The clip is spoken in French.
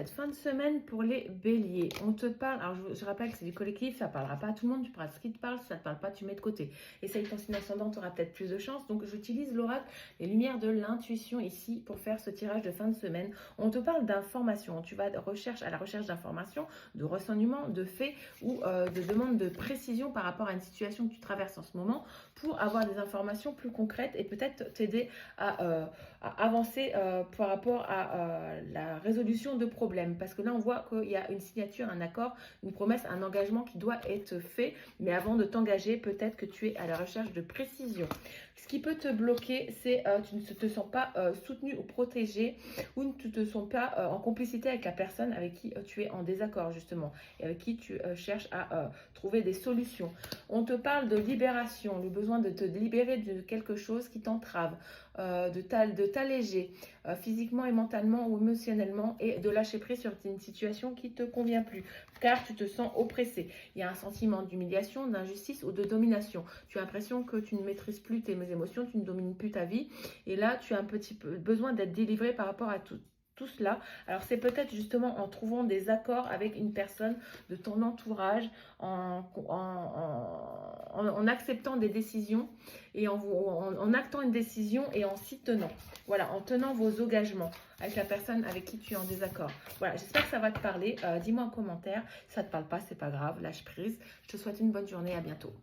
Cette fin de semaine pour les béliers, on te parle, alors je rappelle que c'est du collectif, ça ne parlera pas à tout le monde, tu parles ce qui te parle, si ça ne te parle pas, tu mets de côté. Essaye ton signe ascendant, tu auras peut-être plus de chance. Donc j'utilise l'oracle, les lumières de l'intuition ici pour faire ce tirage de fin de semaine. On te parle d'informations, tu vas à la recherche d'informations, de renseignements, de faits ou de demandes de précision par rapport à une situation que tu traverses en ce moment pour avoir des informations plus concrètes et peut-être t'aider à avancer par rapport à la résolution de problèmes. Parce que là, on voit qu'il y a une signature, un accord, une promesse, un engagement qui doit être fait. Mais avant de t'engager, peut-être que tu es à la recherche de précision. Ce qui peut te bloquer, c'est tu ne te sens pas soutenu ou protégé ou tu ne te sens pas en complicité avec la personne avec qui tu es en désaccord, justement, et avec qui tu cherches à trouver des solutions. On te parle de libération, le besoin de te libérer de quelque chose qui t'entrave, de t'alléger physiquement et mentalement ou émotionnellement et de lâcher prise sur une situation qui ne te convient plus car tu te sens oppressé. Il y a un sentiment d'humiliation, d'injustice ou de domination. Tu as l'impression que tu ne maîtrises plus tes émotions, tu ne domines plus ta vie et là tu as un petit peu besoin d'être délivré par rapport à tout cela. Alors c'est peut-être justement en trouvant des accords avec une personne de ton entourage, en acceptant des décisions et en actant une décision et en s'y tenant. Voilà, en tenant vos engagements avec la personne avec qui tu es en désaccord. Voilà, j'espère que ça va te parler. Dis-moi en commentaire. Si ça ne te parle pas, c'est pas grave, lâche prise. Je te souhaite une bonne journée, à bientôt.